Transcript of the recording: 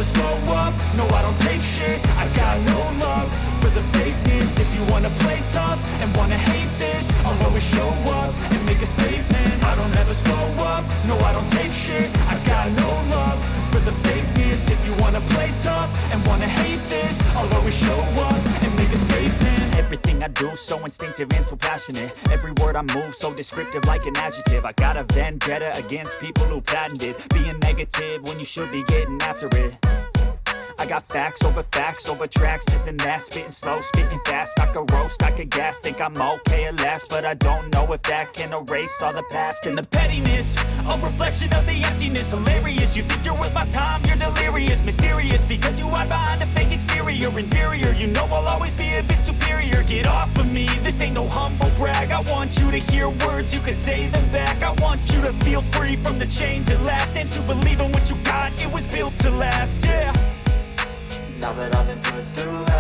never slow up, no I don't take shit. I got no love for the fakeness. If you wanna play tough and wanna hate this, I'll always show up and make a statement. I don't ever slow up, no I don't take shit. I got no love for the fakeness. If you wanna play tough and wanna hate this, I'll always show up and make a statement. Everything I do so instinctive and so passionate. Every word I move so descriptive like an adjective. I got a vendetta against people who patented being negative when you should be getting after it. I got facts over tracks, this and that. Spitting slow, spitting fast. I could roast, I could gas. Think I'm okay at last, but I don't know if that can erase all the past. And the pettiness, a reflection of the emptiness. Hilarious, you think you're worth my time, you're delirious. Mysterious, because you hide behind a fake exterior. Inferior, you know I'll always be a bit superior. Get off of me, this ain't no humble brag. I want you to hear words, you can say them back. I want you to feel free from the chains at last, and to believe in what you got, it was built to last, yeah. Now that I've been put through